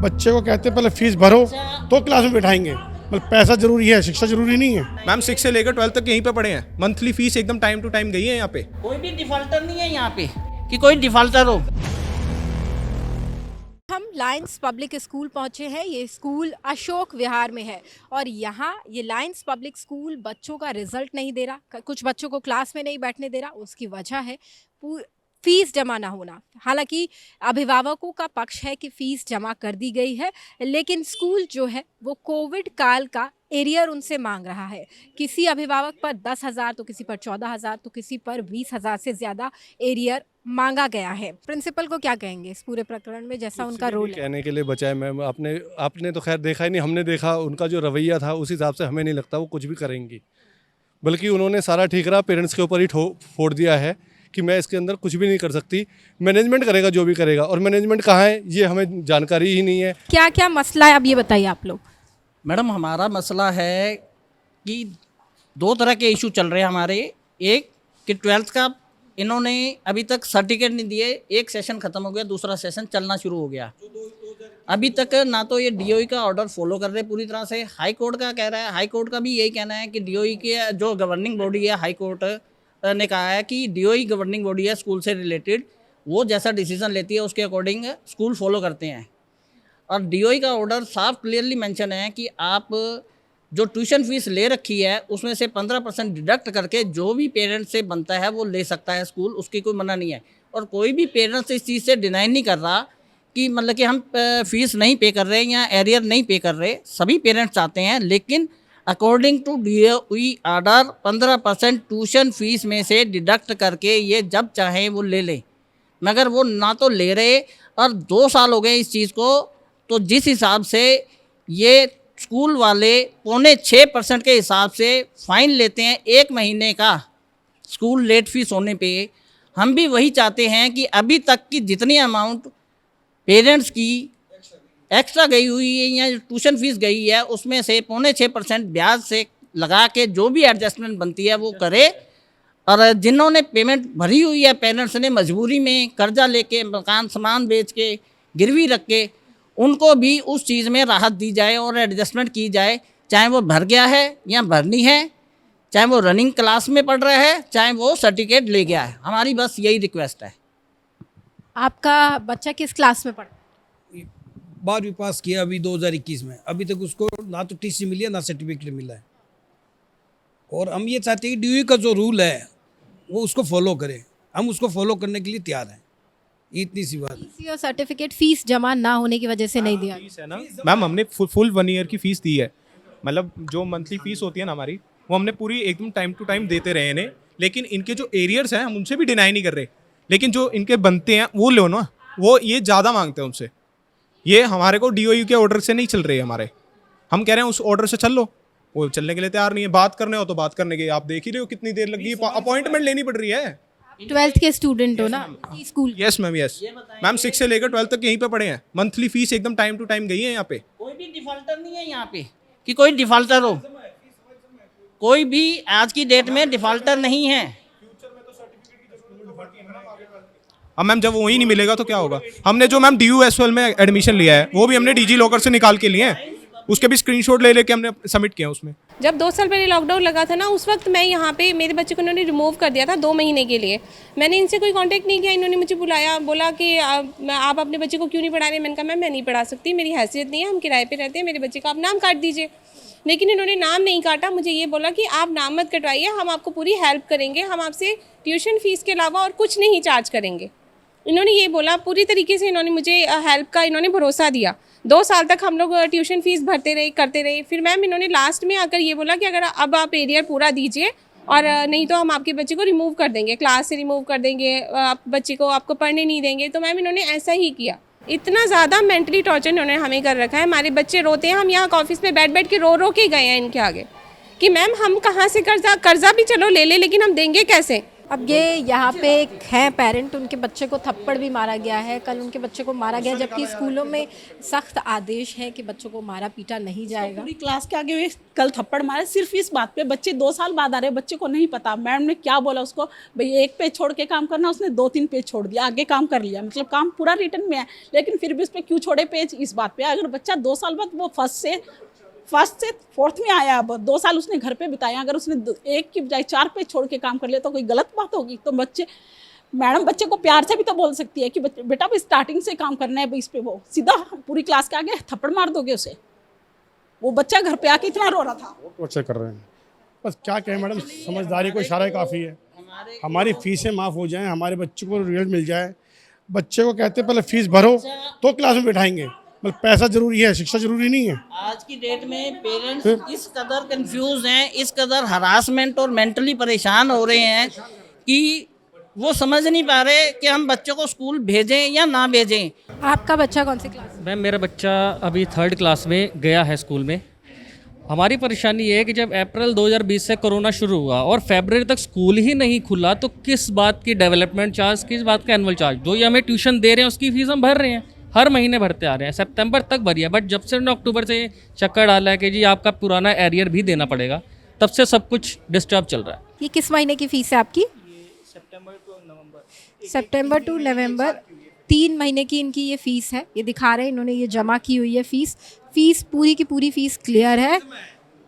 बच्चे को कहते हैं पहले फीस भरो तो क्लास में बैठाएंगे, मतलब पैसा जरूरी है, शिक्षा जरूरी नहीं है। मैम 6 से लेकर 12 तक यहीं पे पढ़े हैं, मंथली फीस एकदम टाइम टू टाइम गई है यहाँ पे। कोई भी डिफॉल्टर नहीं है यहाँ पे कि कोई डिफॉल्टर हो। हम लायंस पब्लिक स्कूल पहुंचे हैं। ये स्कूल अशोक विहार में है और यहाँ ये लायंस पब्लिक स्कूल बच्चों का रिजल्ट नहीं दे रहा, कुछ बच्चों को क्लास में नहीं बैठने दे रहा। उसकी वजह है फीस जमा ना होना। हालांकि अभिभावकों का पक्ष है कि फ़ीस जमा कर दी गई है, लेकिन स्कूल जो है वो कोविड काल का एरियर उनसे मांग रहा है। किसी अभिभावक पर 10,000 तो किसी पर 14,000 तो किसी पर 20,000 से ज़्यादा एरियर मांगा गया है। प्रिंसिपल को क्या कहेंगे इस पूरे प्रकरण में, जैसा उनका रोल है? कहने के लिए बचा है मैम, आपने तो खैर देखा ही नहीं, हमने देखा उनका जो रवैया था उस हिसाब से हमें नहीं लगता वो कुछ भी करेंगी। बल्कि उन्होंने सारा ठीकरा पेरेंट्स के ऊपर ही फोड़ दिया है कि मैं इसके अंदर कुछ भी नहीं कर सकती, मैनेजमेंट करेगा जो भी करेगा। और मैनेजमेंट कहाँ है ये हमें जानकारी ही नहीं है। क्या क्या मसला है अब ये बताइए आप लोग। मैडम हमारा मसला है कि 2 तरह के इशू चल रहे हैं हमारे। एक कि 12th का इन्होंने अभी तक सर्टिफिकेट नहीं दिए, एक सेशन ख़त्म हो गया, दूसरा सेशन चलना शुरू हो गया। अभी तक ना तो ये डीओई का ऑर्डर फॉलो कर रहे पूरी तरह से। हाई कोर्ट का कह रहा है, हाई कोर्ट का भी यही कहना है कि डीओई के जो गवर्निंग बॉडी है, हाई कोर्ट ने कहा है कि डीओई गवर्निंग बॉडी है स्कूल से रिलेटेड, वो जैसा डिसीजन लेती है उसके अकॉर्डिंग स्कूल फॉलो करते हैं। और डीओई का ऑर्डर साफ क्लियरली मेंशन है कि आप जो ट्यूशन फीस ले रखी है उसमें से 15% डिडक्ट करके जो भी पेरेंट्स से बनता है वो ले सकता है स्कूल, उसकी कोई मना नहीं है। और कोई भी पेरेंट्स इस चीज़ से डिनाई नहीं कर रहा कि मतलब कि हम फ़ीस नहीं पे कर रहे या एरियर नहीं पे कर रहे, सभी पेरेंट्स चाहते हैं। लेकिन according to DOE order 15% tuition fee में से डिडक्ट करके ये जब चाहें वो ले लें, मगर वो ना तो ले रहे। और 2 साल हो गए इस चीज़ को, तो जिस हिसाब से ये स्कूल वाले 6.25% के हिसाब से फ़ाइन लेते हैं 1 महीने का स्कूल लेट फीस होने पे, हम भी वही चाहते हैं कि अभी तक की जितनी अमाउंट पेरेंट्स की एक्स्ट्रा गई हुई है या ट्यूशन फीस गई है उसमें से 6.25% ब्याज से लगा के जो भी एडजस्टमेंट बनती है वो करे। और जिन्होंने पेमेंट भरी हुई है पेरेंट्स ने मजबूरी में कर्जा लेके मकान सामान बेच के गिरवी रख के, उनको भी उस चीज़ में राहत दी जाए और एडजस्टमेंट की जाए। चाहे वो भर गया है या भरनी है, चाहे वो रनिंग क्लास में पढ़ रहा है, चाहे वो सर्टिफिकेट ले गया है, हमारी बस यही रिक्वेस्ट है। आपका बच्चा किस क्लास में पढ़ता है? 12वीं पास किया अभी 2021 में। अभी तक उसको ना तो टीसी मिली है ना सर्टिफिकेट मिला है। और हम ये चाहते हैं कि डीओई का जो रूल है वो उसको फॉलो करे, हम उसको फॉलो करने के लिए तैयार हैं। इतनी सी बात है। और सर्टिफिकेट फीस जमा ना होने की वजह से नहीं दिया फीस है ना मैम, हमने फुल 1 ईयर की फीस दी है। मतलब जो मंथली फीस होती है ना हमारी, वो हमने पूरी एकदम टाइम टू टाइम देते रहे इन्हें। लेकिन इनके जो एरियर्स हैं हम उनसे भी डिनाई नहीं कर रहे, लेकिन जो इनके बनते हैं वो लो ना, वो ये ज़्यादा मांगते हैं उनसे। ये हमारे को डीओयू के ऑर्डर से नहीं चल रही है हमारे, हम कह रहे हैं उस ऑर्डर से चल लो, वो चलने के लिए तैयार नहीं है। बात करने हो तो बात करने के, आप देख ही रहे हो कितनी देर लगी, अपॉइंटमेंट लेनी पड़ रही है। 12th के स्टूडेंट हो ना school? Yes ma'am, yes ma'am 6 से लेकर 12 तक यहीं पे पढ़े हैं, मंथली फीस एकदम टाइम टू टाइम गई है यहाँ पे। कोई भी डिफॉल्टर नहीं है यहाँ पे कि कोई डिफॉल्टर हो, कोई भी आज की डेट में डिफॉल्टर नहीं है। अब मैम जब वही नहीं मिलेगा तो क्या होगा? हमने जो मैम DUSL में एडमिशन लिया है वो भी हमने डिजी लॉकर से निकाल के लिए हैं, उसके भी स्क्रीनशॉट ले लेके हमने सबमिट किया उसमें। जब 2 साल पहले लॉकडाउन लगा था ना, उस वक्त मैं यहाँ पे मेरे बच्चे को इन्होंने रिमूव कर दिया था 2 महीने के लिए। मैंने इनसे कोई कांटेक्ट नहीं किया, इन्होंने मुझे बुलाया, बोला कि आप अपने बच्चे को क्यों नहीं पढ़ा रहे। मैंने कहा मैं नहीं पढ़ा सकती, मेरी हैसियत नहीं है, हम किराए पे रहते हैं, मेरे बच्चे का आप नाम काट दीजिए। लेकिन इन्होंने नाम नहीं काटा, मुझे ये बोला कि आप नाम मत कटवाइए, हम आपको पूरी हेल्प करेंगे, हम आपसे ट्यूशन फीस के अलावा और कुछ नहीं चार्ज करेंगे। इन्होंने ये बोला, पूरी तरीके से इन्होंने मुझे हेल्प का इन्होंने भरोसा दिया। 2 साल तक हम लोग ट्यूशन फीस भरते रहे, करते रहे। फिर मैम इन्होंने लास्ट में आकर ये बोला कि अगर अब आप एरियर पूरा दीजिए और नहीं तो हम आपके बच्चे को रिमूव कर देंगे, क्लास से रिमूव कर देंगे, आप बच्चे को आपको पढ़ने नहीं देंगे। तो मैम इन्होंने ऐसा ही किया। इतना ज़्यादा मेंटली टॉर्चर इन्होंने हमें कर रखा है। हमारे बच्चे रोते हैं, हम यहाँ ऑफिस में बैठ के रो के गए हैं इनके आगे कि मैम हम कहाँ से कर्जा भी चलो ले ले, लेकिन हम देंगे कैसे? अब ये यहाँ पे एक हैं पेरेंट, उनके बच्चे को थप्पड़ भी मारा गया है, कल उनके बच्चे को मारा गया, जबकि स्कूलों में सख्त आदेश है कि बच्चों को मारा पीटा नहीं जाएगा। पूरी क्लास के आगे हुए कल थप्पड़ मारे सिर्फ इस बात पे। बच्चे 2 साल बाद आ रहे, बच्चे को नहीं पता मैम ने क्या बोला उसको, भाई 1 पेज छोड़ के काम करना, उसने 2-3 पेज छोड़ दिया, आगे काम कर लिया, मतलब काम पूरा रिटर्न में है, लेकिन फिर भी उस पर क्यों छोड़े पेज, इस बात पे। अगर बच्चा 2 साल बाद वो फर्स्ट से 4th में आया, अब 2 साल उसने घर पे बिताया, अगर उसने 1 की बजाय 4 पेज छोड़ के काम कर लिया तो कोई गलत बात होगी? तो मैडम बच्चे को प्यार से भी तो बोल सकती है कि बेटा भाई स्टार्टिंग से काम करना है, भाई इस पे वो सीधा पूरी क्लास के आगे थप्पड़ मार दोगे उसे? वो बच्चा घर पे आके इतना रो रहा था। टॉर्चर कर रहे हैं। बस क्या कहें मैडम, समझदारी को इशारा काफ़ी है। हमारी फीसें माफ़ हो जाएं, हमारे बच्चों को रिजल्ट मिल जाए। बच्चे को कहते हैं पहले फीस भरो तो क्लास में बैठाएंगे, मतलब पैसा ज़रूरी है, शिक्षा ज़रूरी नहीं है। आज की डेट में पेरेंट्स इस कदर कंफ्यूज हैं, इस कदर हरासमेंट और मेंटली परेशान हो रहे हैं कि वो समझ नहीं पा रहे कि हम बच्चों को स्कूल भेजें या ना भेजें। आपका बच्चा कौन सी क्लास में? मैम मेरा बच्चा अभी 3rd क्लास में गया है स्कूल में। हमारी परेशानी ये है कि जब अप्रैल 2020 से कोरोना शुरू हुआ और फरवरी तक स्कूल ही नहीं खुला, तो किस बात की डेवलपमेंट चार्ज, किस बात का एनुअल चार्ज, जो ये हमें ट्यूशन दे रहे हैं उसकी फीस हम भर रहे हैं, हर महीने भरते आ रहे हैं, सितंबर तक भरी है। बट जब से उन्होंने अक्टूबर से चक्कर डाला है कि जी आपका पुराना एरियर भी देना पड़ेगा, तब से सब कुछ डिस्टर्ब चल रहा है। ये किस महीने की फीस है आपकी? सितंबर टू नवंबर 3 महीने की इनकी ये फीस है। ये दिखा रहे हैं, इन्होंने ये जमा की हुई है फीस पूरी की पूरी फीस क्लियर है,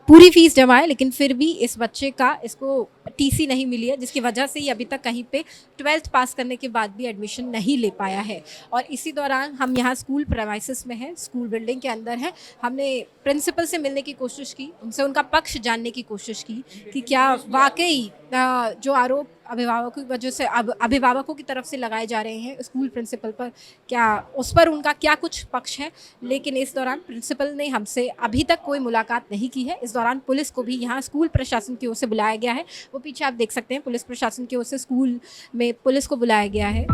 पूरी फीस जमा है, लेकिन फिर भी इस बच्चे का इसको टीसी नहीं मिली है, जिसकी वजह से ये अभी तक कहीं पे 12th पास करने के बाद भी एडमिशन नहीं ले पाया है। और इसी दौरान हम यहाँ स्कूल प्रेमाइसिस में हैं, स्कूल बिल्डिंग के अंदर हैं। हमने प्रिंसिपल से मिलने की कोशिश की, उनसे उनका पक्ष जानने की कोशिश की कि क्या वाकई जो आरोप अभिभावकों की वजह से अभिभावकों की तरफ से लगाए जा रहे हैं स्कूल प्रिंसिपल पर, क्या उस पर उनका क्या कुछ पक्ष है। लेकिन इस दौरान प्रिंसिपल ने हमसे अभी तक कोई मुलाकात नहीं की है। इस दौरान पुलिस को भी यहाँ स्कूल प्रशासन की ओर से बुलाया गया है। वो पीछे आप देख सकते हैं, पुलिस प्रशासन की ओर से स्कूल में पुलिस को बुलाया गया है।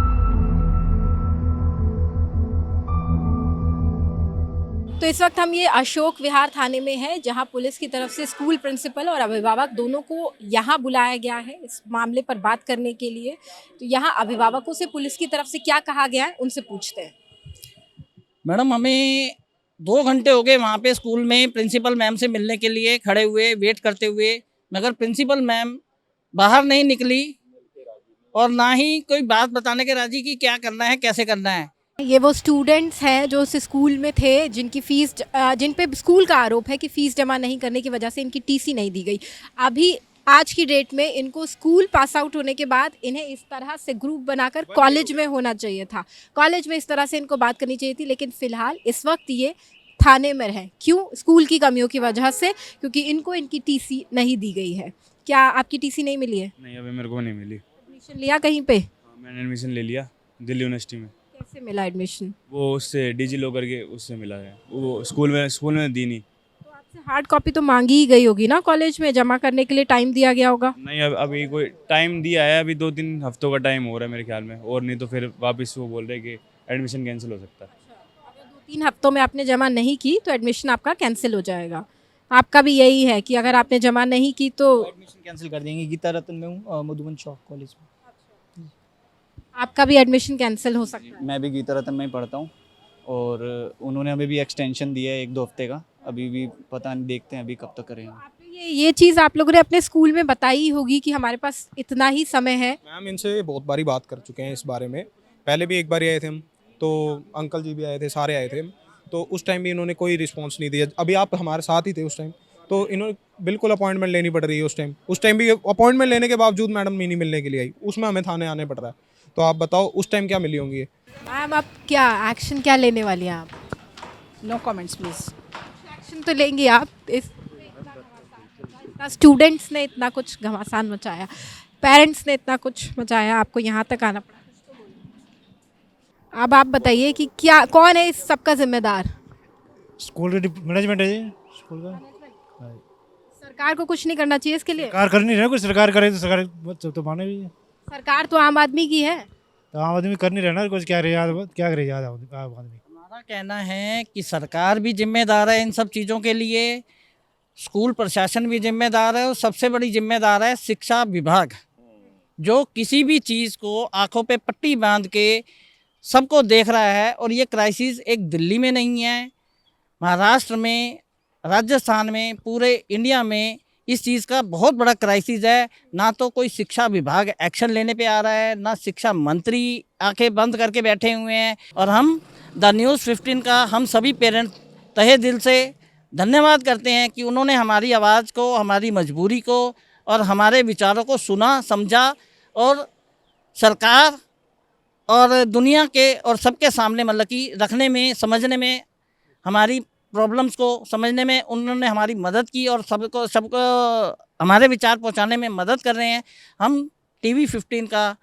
तो इस वक्त हम ये अशोक विहार थाने में हैं, जहां पुलिस की तरफ से स्कूल प्रिंसिपल और अभिभावक दोनों को यहाँ बुलाया गया है इस मामले पर बात करने के लिए। तो यहाँ अभिभावकों से पुलिस की तरफ से क्या कहा गया है, उनसे पूछते हैं। मैडम हमें 2 घंटे हो गए वहाँ पे स्कूल में प्रिंसिपल मैम से मिलने के लिए खड़े हुए, वेट करते हुए, मगर प्रिंसिपल मैम बाहर नहीं निकली और ना ही कोई बात बताने के राजी कि क्या करना है, कैसे करना है। ये वो स्टूडेंट्स हैं जो उस स्कूल में थे, जिनकी फ़ीस जिन पे स्कूल का आरोप है कि फ़ीस जमा नहीं करने की वजह से इनकी टीसी नहीं दी गई। अभी आज की डेट में इनको स्कूल पास आउट होने के बाद इन्हें इस तरह से ग्रुप बनाकर कॉलेज में होना चाहिए था, कॉलेज में इस तरह से इनको बात करनी चाहिए थी। लेकिन फ़िलहाल इस वक्त ये थाने में रहें, क्यों? स्कूल की कमियों की वजह से, क्योंकि इनको इनकी टीसी नहीं दी गई है। क्या आपकी टीसी नहीं मिली है? नहीं, अभी मेरे को नहीं मिली। एडमिशन लिया कहीं पे? मैंने एडमिशन ले लिया दिल्ली यूनिवर्सिटी में। कैसे मिला एडमिशन? वो उससे डिजी लॉकर के उससे मिला है, वो स्कूल में दी नहीं। तो आपसे हार्ड कॉपी तो मांगी ही गई होगी ना, कॉलेज में जमा करने के लिए टाइम दिया गया होगा? नहीं, अभी कोई टाइम दिया है, अभी 2-3 हफ्तों का टाइम हो रहा है मेरे ख्याल में, और नहीं तो फिर वापस वो बोल रहे कि एडमिशन कैंसिल हो सकता है। अगर 2-3 हफ्तों में आपने जमा नहीं की तो एडमिशन आपका कैंसिल हो जाएगा। आपका भी यही है कि अगर आपने जमा नहीं की तो एडमिशन कैंसिल कर देंगे। गीता रतन में हूँ, मधुबन चौक कॉलेज में। आपका भी एडमिशन कैंसिल हो सकता है। मैं भी गीता रतन में ही पढ़ता हूँ और उन्होंने हमें भी एक्सटेंशन दिया है 1-2 हफ्ते का, अभी भी पता नहीं, देखते हैं अभी कब तक करेंगे। आपने ये चीज़ आप लोगों ने अपने स्कूल में बताई होगी कि हमारे पास इतना ही समय है। मैम इनसे बहुत बारी बात कर चुके हैं इस बारे में, पहले भी एक बार आए थे हम, तो अंकल जी भी आए थे, सारे आए थे, तो उस टाइम भी इन्होंने कोई रिस्पांस नहीं दिया। अभी आप हमारे साथ ही थे उस टाइम, तो इन्होंने बिल्कुल अपॉइंटमेंट लेनी पड़ रही है उस टाइम भी अपॉइंटमेंट लेने के बावजूद मैडम नहीं मिलने के लिए आई, उसमें हमें थाने आने पड़ रहा है। तो आप बताओ उस टाइम क्या मिली होंगी? मैम आप क्या एक्शन क्या लेने वाली हैं आप? No comments please. एक्शन तो लेंगी आप। इतना स्टूडेंट्स ने इतना कुछ घमासान मचाया, पेरेंट्स ने इतना कुछ मचाया, आपको यहाँ तक आना पड़ा। अब आप बताइए कि क्या, कौन है इस सब का जिम्मेदार? स्कूल मैनेजमेंट है जी, स्कूल का। सरकार को कुछ नहीं करना चाहिए इसके लिए? सरकार कर नहीं रहा, कोई सरकार करे तो सरकार तो माने भी। सरकार तो आम आदमी की है, तो आम आदमी कर नहीं रहना, कुछ क्या करे याद आम आदमी। हमारा कहना है कि सरकार भी जिम्मेदार है इन सब चीज़ों के लिए, स्कूल प्रशासन भी जिम्मेदार है और सबसे बड़ी जिम्मेदार है शिक्षा विभाग। जो किसी भी चीज़ को आंखों पे पट्टी बांध के सबको देख रहा है। और ये क्राइसिस एक दिल्ली में नहीं है, महाराष्ट्र में, राजस्थान में, पूरे इंडिया में इस चीज़ का बहुत बड़ा क्राइसिस है। ना तो कोई शिक्षा विभाग एक्शन लेने पे आ रहा है, ना शिक्षा मंत्री आंखें बंद करके बैठे हुए हैं। और हम द न्यूज़ 15 का हम सभी पेरेंट्स तहे दिल से धन्यवाद करते हैं कि उन्होंने हमारी आवाज़ को, हमारी मजबूरी को और हमारे विचारों को सुना, समझा और सरकार और दुनिया के और सबके सामने मतलब कि रखने में, समझने में, हमारी प्रॉब्लम्स को समझने में उन्होंने हमारी मदद की और सबको हमारे विचार पहुंचाने में मदद कर रहे हैं। हम टीवी 15 का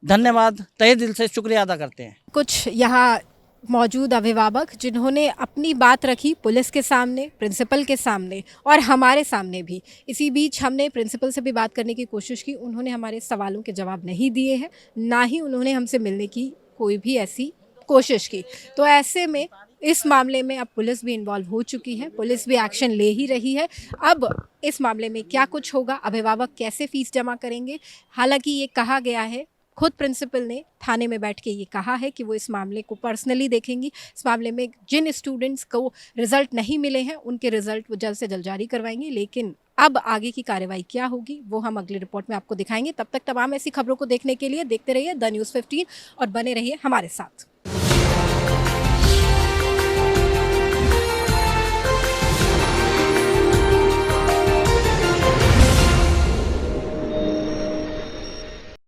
धन्यवाद तहे दिल से शुक्रिया अदा करते हैं। कुछ यहाँ मौजूद अभिभावक जिन्होंने अपनी बात रखी पुलिस के सामने, प्रिंसिपल के सामने और हमारे सामने भी। इसी बीच हमने प्रिंसिपल से भी बात करने की कोशिश की, उन्होंने हमारे सवालों के जवाब नहीं दिए हैं, ना ही उन्होंने हमसे मिलने की कोई भी ऐसी कोशिश की। तो ऐसे में इस मामले में अब पुलिस भी इन्वॉल्व हो चुकी है, पुलिस भी एक्शन ले ही रही है। अब इस मामले में क्या कुछ होगा, अभिभावक कैसे फीस जमा करेंगे, हालांकि ये कहा गया है, खुद प्रिंसिपल ने थाने में बैठ के ये कहा है कि वो इस मामले को पर्सनली देखेंगी। इस मामले में जिन स्टूडेंट्स को रिजल्ट नहीं मिले हैं उनके रिजल्ट वो जल्द से जल्द जारी करवाएंगे। लेकिन अब आगे की कार्रवाई क्या होगी वो हम अगली रिपोर्ट में आपको दिखाएंगे। तब तक तमाम ऐसी खबरों को देखने के लिए देखते रहिए द न्यूज़ 15 और बने रहिए हमारे साथ।